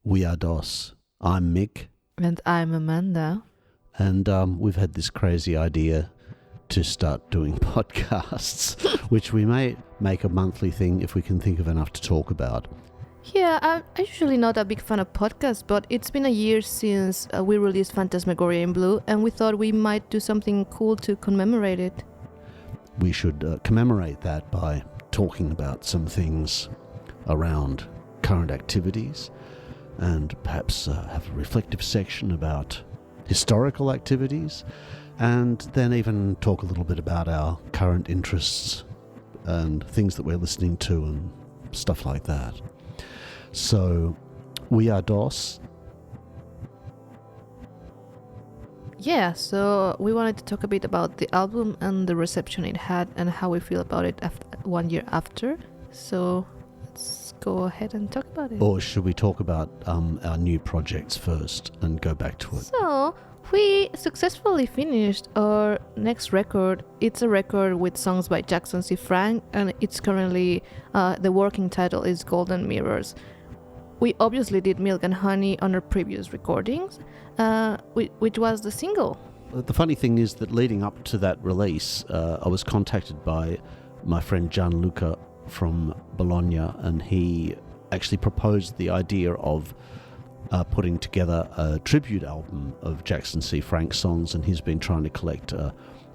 We are DOS. I'm Mick. And I'm Amanda. And we've had this crazy idea to start doing podcasts, which we may make a monthly thing if we can think of enough to talk about. Yeah, I'm usually not a big fan of podcasts, but it's been a year since we released Phantasmagoria in Blue, and we thought we might do something cool to commemorate it. We should commemorate that by talking about some things around current activities and perhaps have a reflective section about historical activities, and then even talk a little bit about our current interests and things that we're listening to and stuff like that. So, we are DOS. Yeah, so we wanted to talk a bit about the album and the reception it had and how we feel about it 1 year after. So let's go ahead and talk about it. Or should we talk about our new projects first and go back to it? So we successfully finished our next record. It's a record with songs by Jackson C. Frank, and it's currently, the working title is Golden Mirrors. We obviously did Milk and Honey on our previous recordings, which was the single. The funny thing is that leading up to that release, I was contacted by my friend Gianluca from Bologna, and he actually proposed the idea of putting together a tribute album of Jackson C. Frank songs, and he's been trying to collect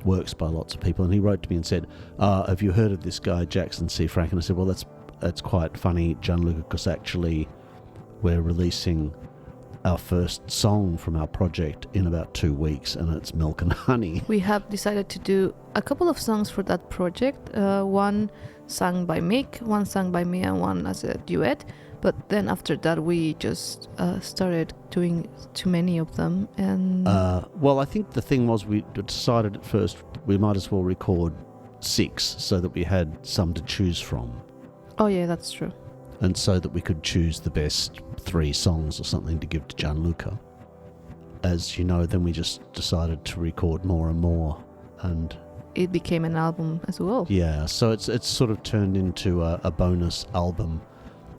works by lots of people. And he wrote to me and said, have you heard of this guy Jackson C. Frank? And I said, well, that's quite funny, Gianluca, because actually we're releasing our first song from our project in about 2 weeks, and it's Milk and Honey. We have decided to do a couple of songs for that project, one sung by Mick, one sung by me, and one as a duet. But then after that we just started doing too many of them. And well, I think the thing was we decided at first we might as well record 6 so that we had some to choose from. Oh yeah, that's true. And so that we could choose the best 3 songs or something to give to Gianluca. As you know, then we just decided to record more and more, and it became an album as well. Yeah, so it's sort of turned into a bonus album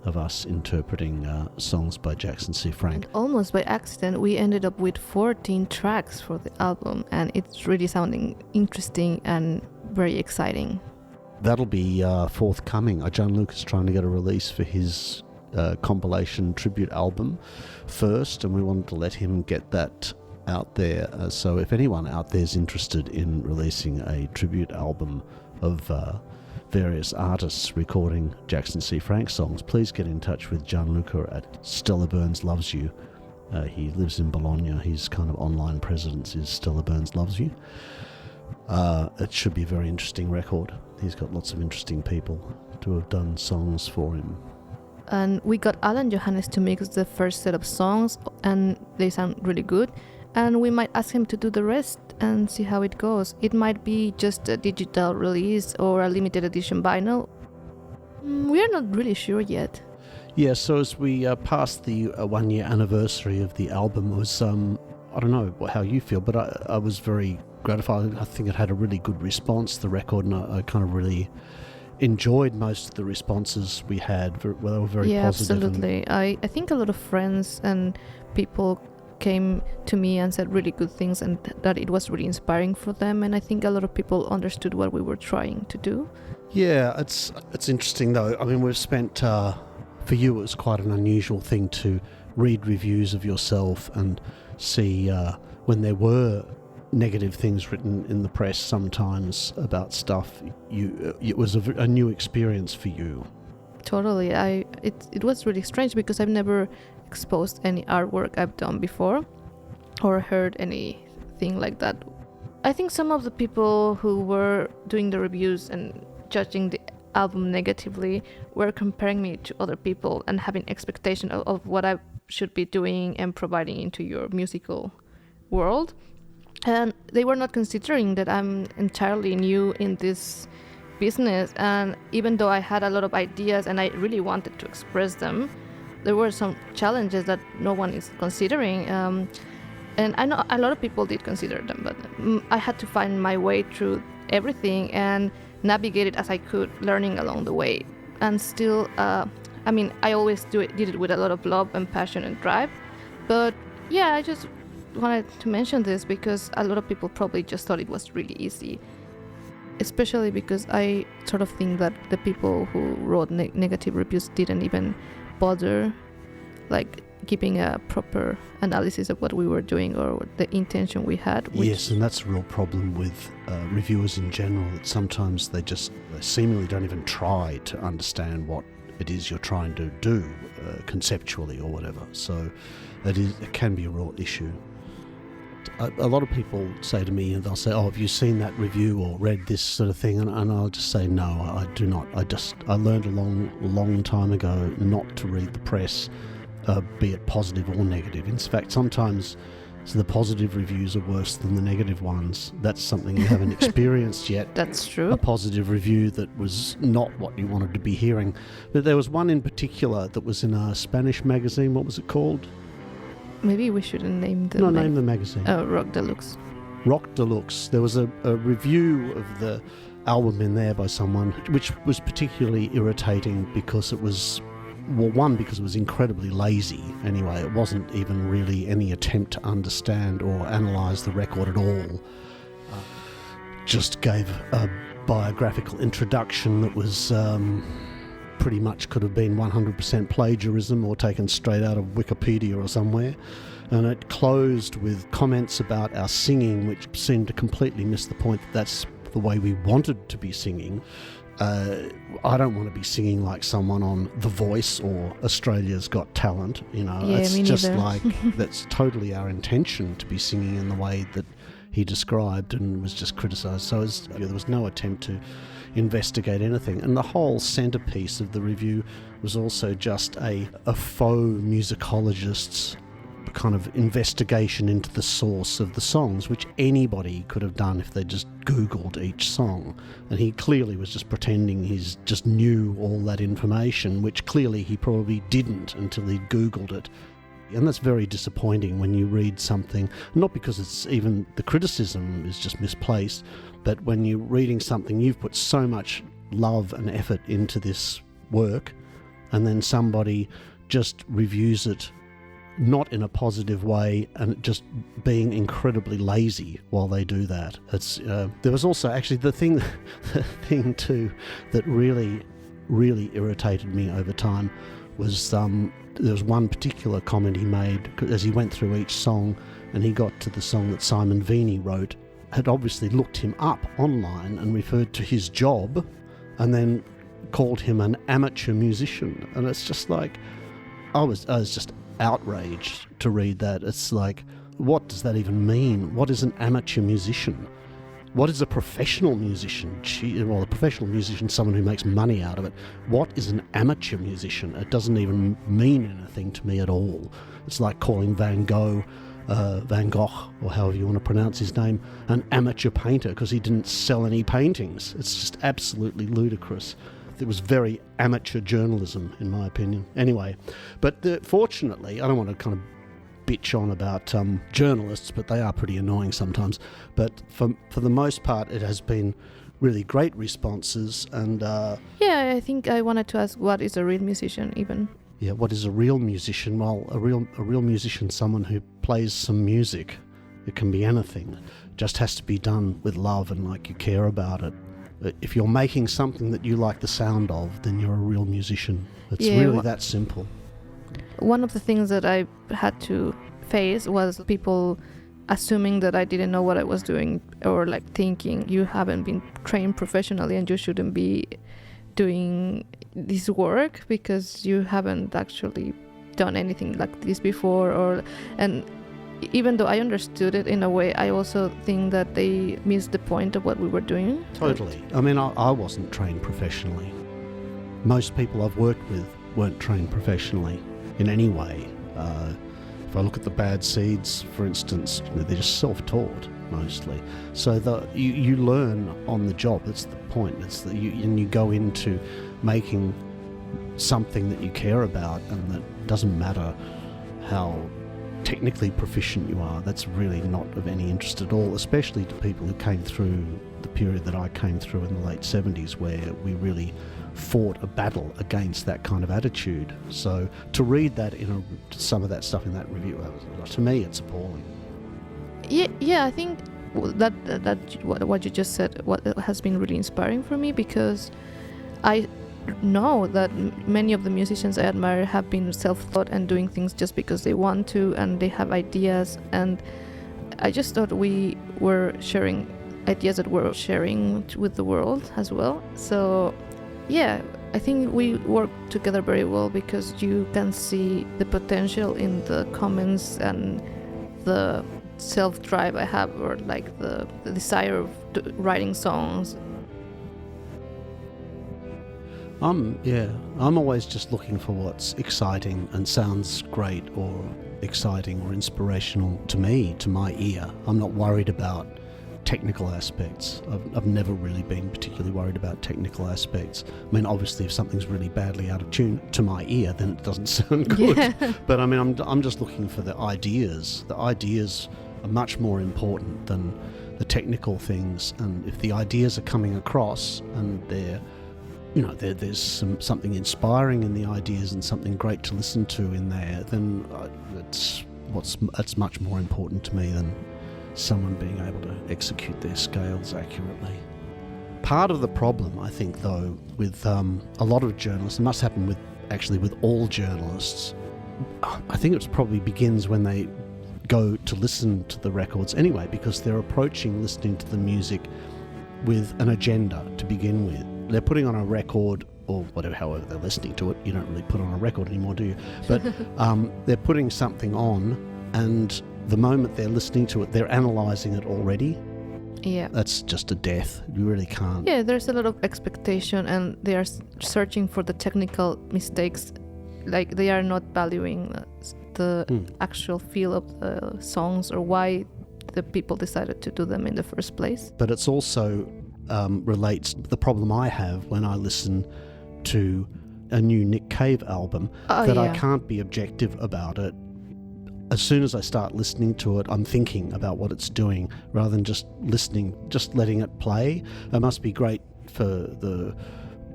of us interpreting songs by Jackson C. Frank. And almost by accident, we ended up with 14 tracks for the album, and it's really sounding interesting and very exciting. That'll be forthcoming. Gianluca's trying to get a release for his compilation tribute album first, and we wanted to let him get that out there. So if anyone out there is interested in releasing a tribute album of various artists recording Jackson C. Frank songs, please get in touch with Gianluca at Stella Burns Loves You. He lives in Bologna. His kind of online presence is Stella Burns Loves You. It should be a very interesting record. He's got lots of interesting people to have done songs for him. And we got Alan Johannes to mix the first set of songs, and they sound really good. And we might ask him to do the rest and see how it goes. It might be just a digital release or a limited edition vinyl. We are not really sure yet. Yeah, so as we passed the 1 year anniversary of the album, it was, I don't know how you feel, but I was very gratified. I think it had a really good response, the record, and I kind of really enjoyed most of the responses we had. They were very positive. Absolutely. I think a lot of friends and people came to me and said really good things, and that it was really inspiring for them, and I think a lot of people understood what we were trying to do. Yeah, it's interesting though. I mean, we've spent, for you it was quite an unusual thing to read reviews of yourself and see when there were negative things written in the press sometimes about stuff. It was a new experience for you. Totally. It was really strange because I've never exposed any artwork I've done before or heard anything like that. I think some of the people who were doing the reviews and judging the album negatively were comparing me to other people and having expectation of what I should be doing and providing into your musical world. And they were not considering that I'm entirely new in this business, and even though I had a lot of ideas and I really wanted to express them, there were some challenges that no one is considering, and I know a lot of people did consider them, but I had to find my way through everything and navigate it as I could, learning along the way. And still I mean, I always did it with a lot of love and passion and drive. But yeah, I just wanted to mention this because a lot of people probably just thought it was really easy. Especially because I sort of think that the people who wrote negative reviews didn't even bother like giving a proper analysis of what we were doing or the intention we had. Yes, and that's a real problem with reviewers in general, that sometimes they seemingly don't even try to understand what it is you're trying to do conceptually or whatever. So it can be a real issue. A lot of people say to me, and they'll say, "Oh, have you seen that review or read this sort of thing?" And I'll just say, "No, I do not. I learned a long time ago not to read the press, be it positive or negative. In fact, sometimes the positive reviews are worse than the negative ones. That's something you haven't experienced yet." That's true. A positive review that was not what you wanted to be hearing. But there was one in particular that was in a Spanish magazine. What was it called? Maybe we shouldn't name the... name the magazine. Oh, Rock Deluxe. Rock Deluxe. There was a review of the album in there by someone, which was particularly irritating because it was, well, one, because it was incredibly lazy anyway. It wasn't even really any attempt to understand or analyse the record at all. Just gave a biographical introduction that was... pretty much could have been 100% plagiarism or taken straight out of Wikipedia or somewhere. And it closed with comments about our singing, which seemed to completely miss the point that that's the way we wanted to be singing. I don't want to be singing like someone on The Voice or Australia's Got Talent. It's just like, that's totally our intention to be singing in the way that he described and was just criticised. So there was no attempt to investigate anything. And the whole centrepiece of the review was also just a faux musicologist's kind of investigation into the source of the songs, which anybody could have done if they just Googled each song. And he clearly was just pretending he just knew all that information, which clearly he probably didn't until he Googled it. And that's very disappointing when you read something, not because it's even the criticism is just misplaced, but when you're reading something, you've put so much love and effort into this work, and then somebody just reviews it not in a positive way and just being incredibly lazy while they do that. There was also actually the thing too that really irritated me over time was there was one particular comment he made as he went through each song, and he got to the song that Simon Vini wrote, had obviously looked him up online and referred to his job, and then called him an amateur musician. And it's just like, I was just outraged to read that. It's like, what does that even mean? What is an amateur musician? What is a professional musician? A professional musician is someone who makes money out of it. What is an amateur musician? It doesn't even mean anything to me at all. It's like calling Van Gogh, or however you want to pronounce his name, an amateur painter because he didn't sell any paintings. It's just absolutely ludicrous. It was very amateur journalism, in my opinion. Anyway, but fortunately, I don't want to kind of bitch on about journalists, but they are pretty annoying sometimes. But for the most part, it has been really great responses. And yeah, I think I wanted to ask, what is a real musician even? Yeah, what is a real musician? Well, a real musician is someone who plays some music. It can be anything. It just has to be done with love and like you care about it. If you're making something that you like the sound of, then you're a real musician. It's really that simple. One of the things that I had to face was people assuming that I didn't know what I was doing, or like thinking you haven't been trained professionally and you shouldn't be doing this work because you haven't actually done anything like this before. And even though I understood it in a way, I also think that they missed the point of what we were doing. Totally. I mean, I wasn't trained professionally. Most people I've worked with weren't trained professionally in any way. If I look at the Bad Seeds, for instance, they're just self-taught mostly. So you learn on the job. That's the point. It's that you go into making something that you care about, and that doesn't matter how technically proficient you are, that's really not of any interest at all, especially to people who came through the period that I came through in the late 70s, where we really fought a battle against that kind of attitude. So to read that some of that stuff in that review, to me it's appalling. Yeah, I think that what you just said, what has been really inspiring for me, because I know that many of the musicians I admire have been self-taught and doing things just because they want to, and they have ideas, and I just thought we were sharing ideas that we're sharing with the world as well. So yeah, I think we work together very well, because you can see the potential in the comments and the self-drive I have, or like the desire of writing songs. I'm always just looking for what's exciting and sounds great or exciting or inspirational to me, to my ear. I'm not worried about technical aspects. I've never really been particularly worried about technical aspects. I mean, obviously if something's really badly out of tune to my ear, then it doesn't sound good. Yeah. But I mean, I'm just looking for the ideas. The ideas are much more important than the technical things, and if the ideas are coming across and there's something inspiring in the ideas and something great to listen to in there, then that's much more important to me than someone being able to execute their scales accurately. Part of the problem, I think, though, with a lot of journalists, it must happen with all journalists, I think it probably begins when they go to listen to the records anyway, because they're approaching listening to the music with an agenda to begin with. They're putting on a record, or whatever, however they're listening to it. You don't really put on a record anymore, do you? But they're putting something on, and the moment they're listening to it, they're analysing it already. Yeah. That's just a death. You really can't. Yeah, there's a lot of expectation, and they are searching for the technical mistakes. Like, they are not valuing the actual feel of the songs, or why the people decided to do them in the first place. But it's also relates to the problem I have when I listen to a new Nick Cave album, I can't be objective about it. As soon as I start listening to it, I'm thinking about what it's doing rather than just listening, just letting it play. It must be great for the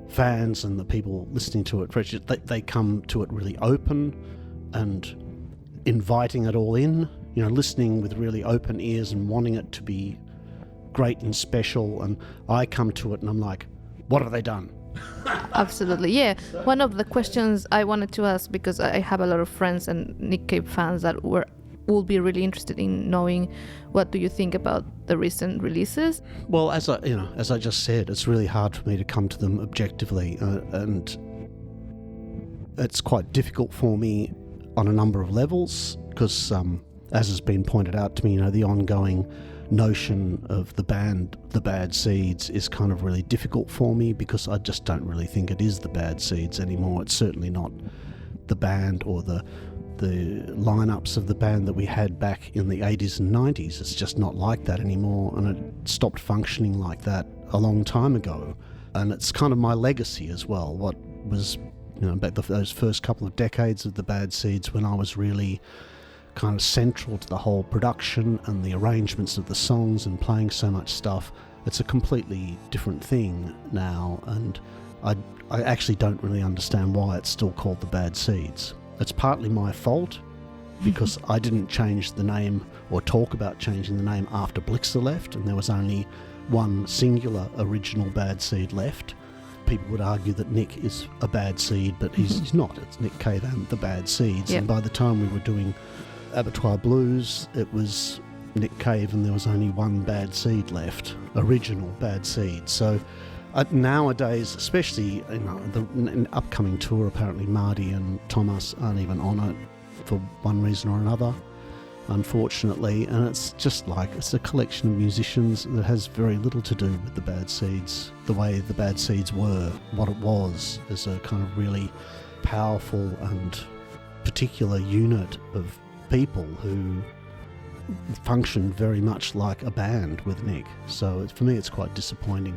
fans and the people listening to it. They come to it really open and inviting it all in, listening with really open ears and wanting it to be great and special, and I come to it and I'm like, what have they done? Absolutely, yeah. One of the questions I wanted to ask, because I have a lot of friends and Nick Cave fans that will be really interested in knowing, what do you think about the recent releases? Well, as I just said, it's really hard for me to come to them objectively, and it's quite difficult for me on a number of levels, because as has been pointed out to me, the ongoing notion of the band The Bad Seeds is kind of really difficult for me, because I just don't really think it is The Bad Seeds anymore. It's certainly not the band or the lineups of the band that we had back in the 80s and 90s. It's just not like that anymore, and it stopped functioning like that a long time ago. And it's kind of my legacy as well. What was, back those first couple of decades of The Bad Seeds, when I was really kind of central to the whole production and the arrangements of the songs and playing so much stuff. It's a completely different thing now, and I actually don't really understand why it's still called The Bad Seeds. It's partly my fault, because I didn't change the name or talk about changing the name after Blixer left, and there was only one singular original Bad Seed left. People would argue that Nick is a bad seed, but he's not. It's Nick Cave and The Bad Seeds. Yep. And by the time we were doing Abattoir Blues, it was Nick Cave and there was only one Bad Seed left, original Bad Seed. So nowadays, especially the upcoming tour, apparently Marty and Thomas aren't even on it for one reason or another, unfortunately, and it's just like, it's a collection of musicians that has very little to do with The Bad Seeds, the way The Bad Seeds were, what it was, as a kind of really powerful and particular unit of people who functioned very much like a band with Nick. So for me, it's quite disappointing.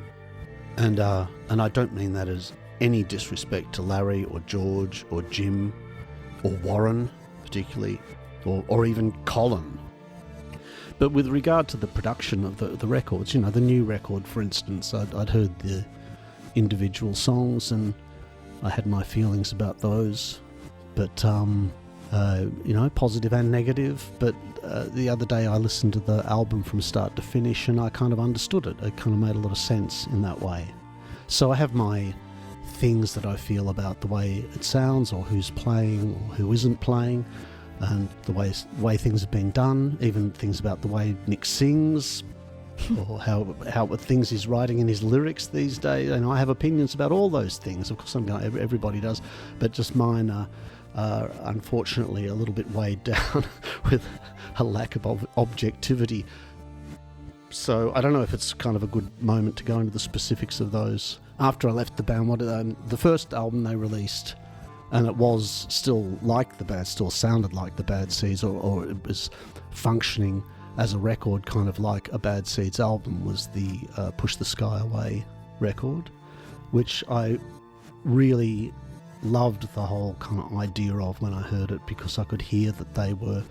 And I don't mean that as any disrespect to Larry or George or Jim or Warren particularly. or even Colin. But with regard to the production of the records, the new record, for instance, I'd heard the individual songs and I had my feelings about those, but positive and negative. But the other day I listened to the album from start to finish and I kind of understood it. It kind of made a lot of sense in that way. So I have my things that I feel about the way it sounds, or who's playing or who isn't playing, and the way things have been done, even things about the way Mick sings, or how things he's writing in his lyrics these days. And I have opinions about all those things. Of course, everybody does, but just mine are unfortunately a little bit weighed down with a lack of objectivity. So I don't know if it's kind of a good moment to go into the specifics of those. After I left the band, the first album they released, and it was still like the band, still sounded like the Bad Seeds, or it was functioning as a record kind of like a Bad Seeds album, was the Push the Sky Away record, which I really loved the whole kind of idea of when I heard it, because I could hear that they were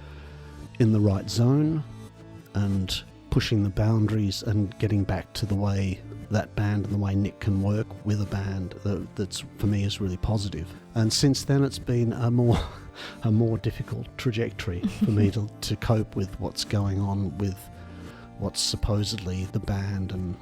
in the right zone and pushing the boundaries and getting back to the way that band and the way Nick can work with a band that's, for me, is really positive. And since then it's been a more difficult trajectory for me to cope with what's going on with what's supposedly the band, and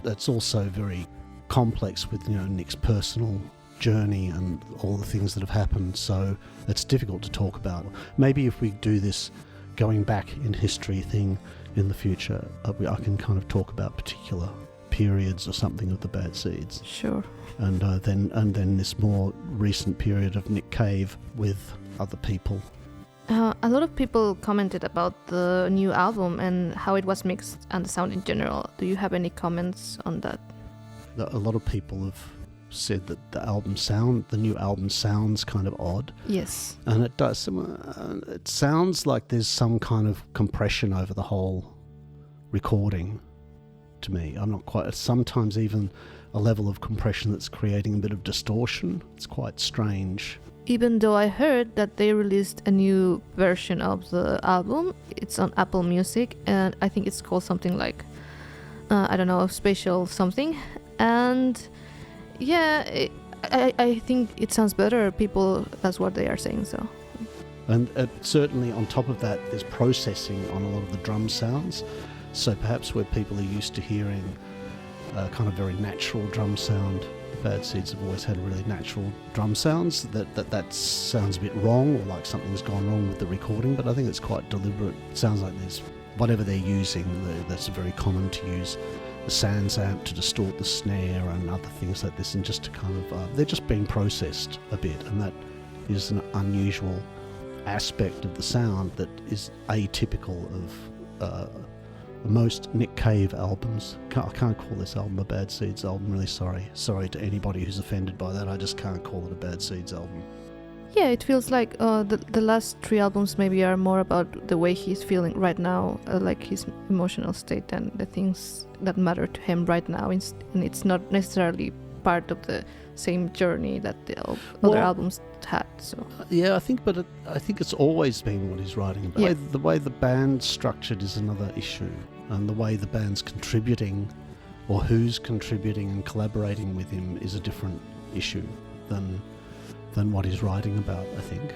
that's also very complex with Nick's personal journey and all the things that have happened, so it's difficult to talk about. Maybe if we do this going back in history thing in the future, I can kind of talk about particular periods or something of the Bad Seeds. Sure. And then this more recent period of Nick Cave with other people. A lot of people commented about the new album and how it was mixed and the sound in general. Do you have any comments on that? A lot of people have said that the new album sounds kind of odd. Yes. And it does. It sounds like there's some kind of compression over the whole recording to me. I'm not quite... Sometimes even a level of compression that's creating a bit of distortion. It's quite strange. Even though I heard that they released a new version of the album, it's on Apple Music, and I think it's called something like, Spatial something. And yeah, I think it sounds better. People, that's what they are saying, so. And certainly on top of that, there's processing on a lot of the drum sounds. So perhaps where people are used to hearing kind of very natural drum sound, Bad Seeds have always had really natural drum sounds, that sounds a bit wrong, or like something's gone wrong with the recording, but I think it's quite deliberate. It sounds like there's whatever they're using, that's very common to use the Sans amp to distort the snare and other things like this, and just to kind of they're just being processed a bit, and that is an unusual aspect of the sound that is atypical of most Nick Cave albums. I can't call this album a Bad Seeds album, really sorry to anybody who's offended by that. I just can't call it a Bad Seeds album. Yeah, it feels like the last 3 albums maybe are more about the way he's feeling right now, like his emotional state and the things that matter to him right now, and it's not necessarily part of the same journey that the other albums had. So yeah, I think it's always been what he's writing about. Yeah. The way the band's structured is another issue, and the way the band's contributing, or who's contributing and collaborating with him, is a different issue than what he's writing about, I think.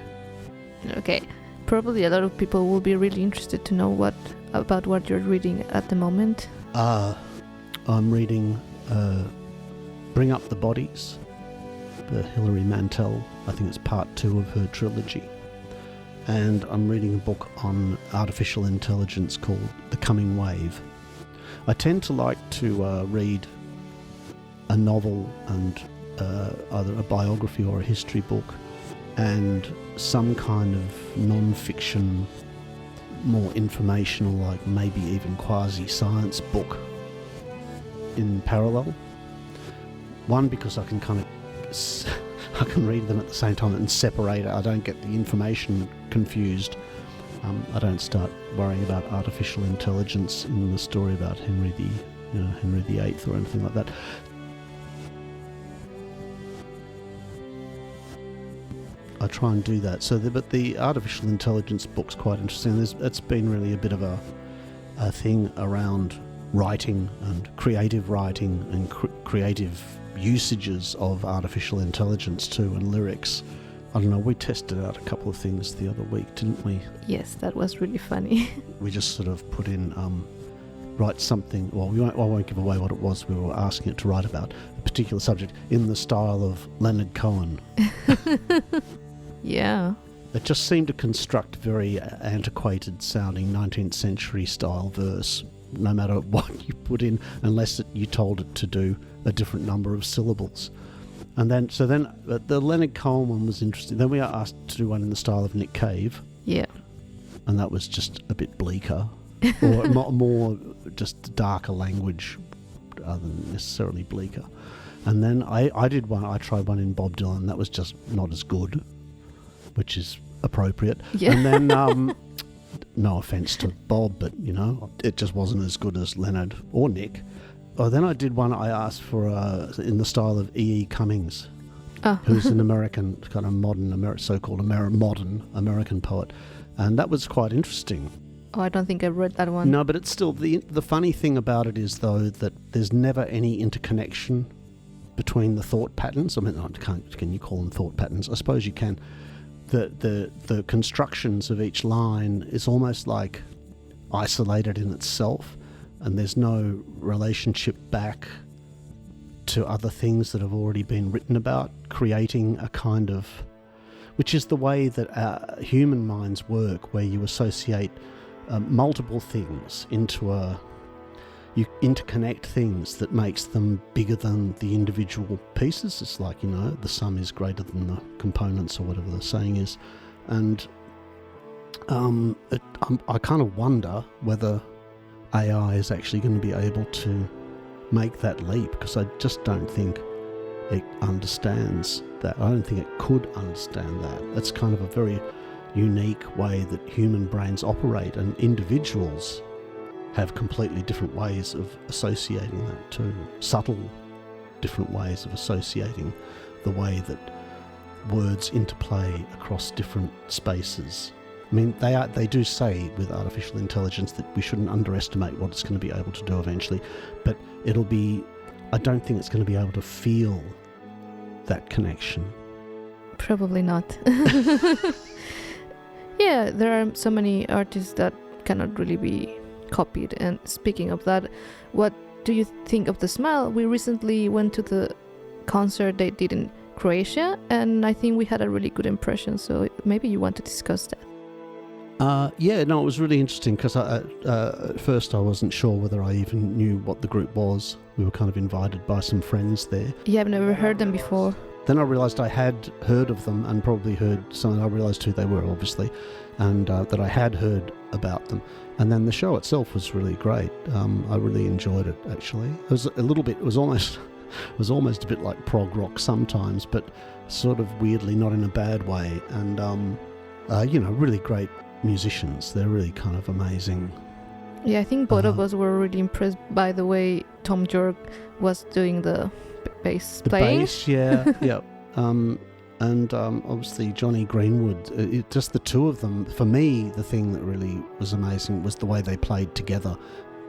Okay, probably a lot of people will be really interested to know about what you're reading at the moment. I'm reading Bring Up the Bodies, the Hilary Mantel. I think it's part 2 of her trilogy. And I'm reading a book on artificial intelligence called The Coming Wave. I tend to like to read a novel and either a biography or a history book, and some kind of non-fiction, more informational, like maybe even quasi-science book in parallel. One, because I can kind of I can read them at the same time and separate it. I don't get the information confused. I don't start worrying about artificial intelligence in the story about Henry VIII or anything like that. I try and do that. But the artificial intelligence book's quite interesting. It's been really a bit of a thing around writing and creative writing and creative usages of artificial intelligence too, and lyrics. I don't know, we tested out a couple of things the other week, didn't we? Yes, that was really funny. We just sort of put in, write something, well, I won't give away what it was. We were asking it to write about a particular subject in the style of Leonard Cohen. Yeah. It just seemed to construct very antiquated sounding 19th century style verse, no matter what you put in, unless you told it to do a different number of syllables. And then the Leonard Cohen one was interesting. Then we are asked to do one in the style of Nick Cave. Yeah. And that was just a bit bleaker, or more just darker language rather than necessarily bleaker. And then I tried one in Bob Dylan. That was just not as good, which is appropriate. Yeah. And then, no offence to Bob, but, it just wasn't as good as Leonard or Nick. Oh, then I did one I asked for in the style of E.E. Cummings, who's an American, kind of modern, so-called modern American poet. And that was quite interesting. Oh, I don't think I read that one. No, but it's still, the funny thing about it is, though, that there's never any interconnection between the thought patterns. I mean, can you call them thought patterns? I suppose you can. The constructions of each line is almost like isolated in itself, and there's no relationship back to other things that have already been written about, creating a kind of, which is the way that human minds work, where you associate multiple things into you interconnect things that makes them bigger than the individual pieces. It's like, the sum is greater than the components, or whatever the saying is. And I kind of wonder whether AI is actually going to be able to make that leap, because I just don't think it understands that. I don't think it could understand that. That's kind of a very unique way that human brains operate, and individuals have completely different ways of associating that too. Subtle different ways of associating the way that words interplay across different spaces. I mean, they do say with artificial intelligence that we shouldn't underestimate what it's going to be able to do eventually, but I don't think it's going to be able to feel that connection. Probably not. Yeah, there are so many artists that cannot really be copied. And speaking of that, what do you think of The Smile? We recently went to the concert they did in Croatia, and I think we had a really good impression, so maybe you want to discuss that. It was really interesting, because at first I wasn't sure whether I even knew what the group was. We were kind of invited by some friends there. Yeah, I've never heard them before. Then I realised I had heard of them, and probably heard some. I realised who they were, obviously, and that I had heard about them. And then the show itself was really great. I really enjoyed it, actually. It was it was almost a bit like prog rock sometimes, but sort of weirdly not in a bad way. And really great musicians. They're really kind of amazing. Yeah, I think both of us were really impressed by the way Tom York was doing the bass playing. The bass, yeah, yeah. And obviously Johnny Greenwood, just the two of them. For me, the thing that really was amazing was the way they played together.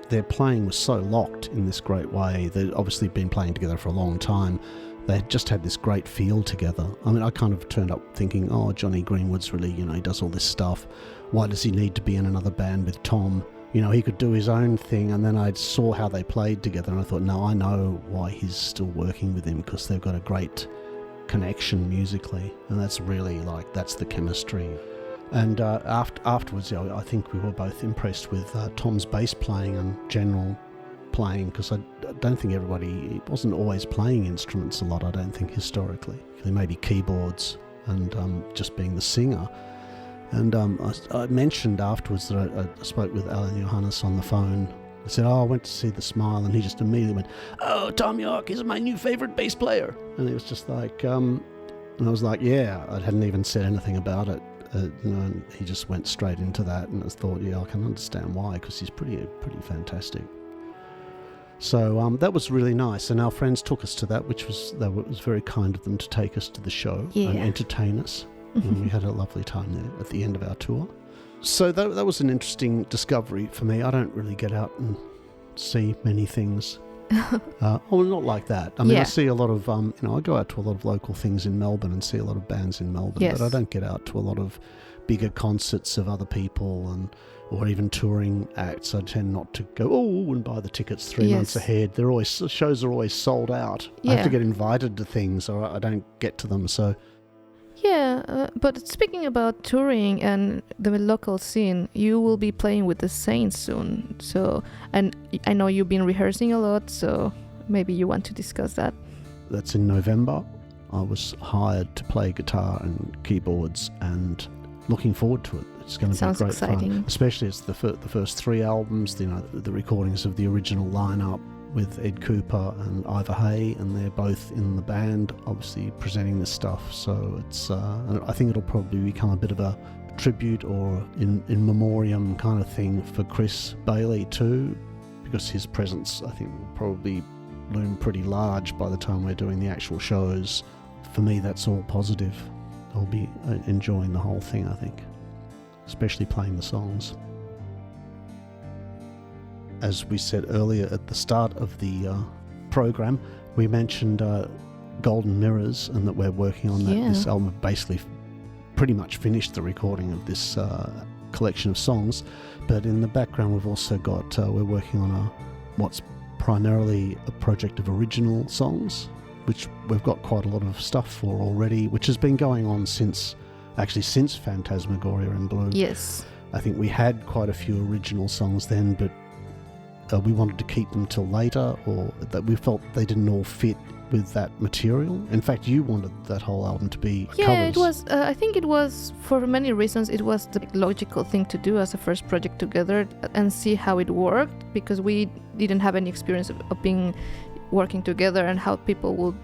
Their playing was so locked in this great way. They'd obviously been playing together for a long time. They just had this great feel together. I mean, I kind of turned up thinking, oh, Johnny Greenwood's really, he does all this stuff. Why does he need to be in another band with Tom? He could do his own thing. And then I saw how they played together, and I thought, no, I know why he's still working with him, because they've got a great connection musically, and that's really that's the chemistry. And afterwards, I think we were both impressed with Tom's bass playing and general playing, because I don't think he wasn't always playing instruments a lot, I don't think, historically. Maybe keyboards and just being the singer. And I mentioned afterwards that I spoke with Alan Johannes on the phone. I said, I went to see The Smile, and he just immediately went, oh, Tom York is my new favourite bass player. And he was just like, and I was like, yeah, I hadn't even said anything about it. And he just went straight into that, and I thought, yeah, I can understand why, because he's pretty fantastic. So that was really nice, and our friends took us to that, which was very kind of them to take us to the show and entertain us. And we had a lovely time there at the end of our tour. So that was an interesting discovery for me. I don't really get out and see many things. Not like that. I mean, I see a lot of, I go out to a lot of local things in Melbourne and see a lot of bands in Melbourne, but I don't get out to a lot of bigger concerts of other people or even touring acts. I tend not to go, and buy the tickets 3 months ahead. Shows are always sold out. I have to get invited to things or I don't get to them, so... Yeah, but speaking about touring and the local scene, you will be playing with the Saints soon. So, and I know you've been rehearsing a lot, so maybe you want to discuss that. That's in November. I was hired to play guitar and keyboards, and looking forward to it. It's going to be great exciting. Fun. Especially it's the first 3 albums. The recordings of the original lineup with Ed Cooper and Ivor Hay, and they're both in the band, obviously presenting this stuff. So it's, I think it'll probably become a bit of a tribute or in memoriam kind of thing for Chris Bailey too, because his presence, I think, will probably loom pretty large by the time we're doing the actual shows. For me, that's all positive. I'll be enjoying the whole thing, I think, especially playing the songs. As we said earlier at the start of the program, we mentioned Golden Mirrors and that we're working on that. This album. Basically pretty much finished the recording of this collection of songs, but in the background we've also got, we're working on what's primarily a project of original songs, which we've got quite a lot of stuff for already, which has been going on since Phantasmagoria in Blue. Yes. I think we had quite a few original songs then, but we wanted to keep them till later, or that we felt they didn't all fit with that material. In fact, you wanted that whole album to be covers. It was, I think it was, for many reasons, it was the logical thing to do as a first project together and see how it worked, because we didn't have any experience of working together and how people would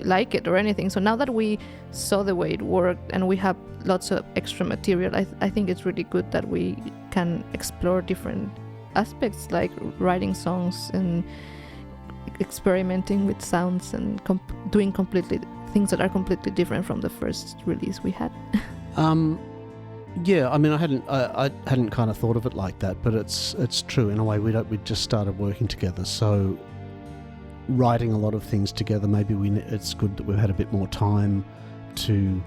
like it or anything. So now that we saw the way it worked and we have lots of extra material, I think it's really good that we can explore different aspects, like writing songs and experimenting with sounds and doing completely things that are completely different from the first release we had. I mean, I hadn't kind of thought of it like that, but it's true in a way. We just started working together, so writing a lot of things together, maybe it's good that we've had a bit more time to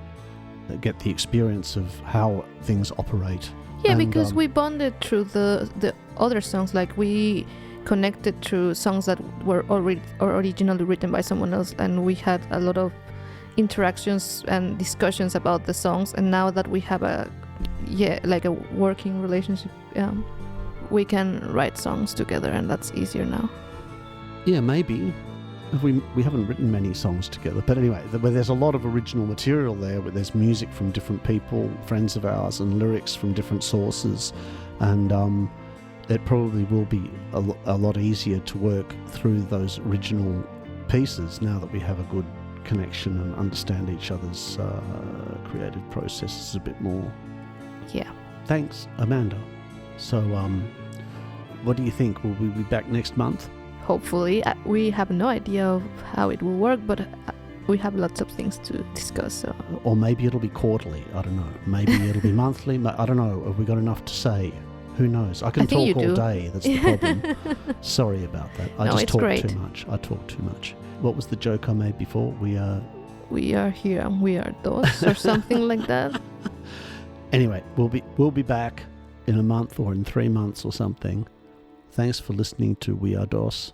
get the experience of how things operate. Yeah, because we bonded through the other songs. Like, we connected through songs that were originally written by someone else, and we had a lot of interactions and discussions about the songs. And now that we have a working relationship, we can write songs together, and that's easier now. Yeah, maybe. We haven't written many songs together, but anyway, there's a lot of original material there, where there's music from different people, friends of ours, and lyrics from different sources, and it probably will be a lot easier to work through those original pieces now that we have a good connection and understand each other's creative processes a bit more. Yeah. Thanks, Amanda. So, what do you think? Will we be back next month? Hopefully. We have no idea of how it will work, but we have lots of things to discuss. So. Or maybe it'll be quarterly. I don't know. Maybe it'll be monthly. I don't know. Have we got enough to say? Who knows? I can talk all day. That's the problem. Sorry about that. I just talk too much. I talk too much. What was the joke I made before? We are here and we are those, or something like that. Anyway, we'll be back in a month or in 3 months or something. Thanks for listening to We Are DOS.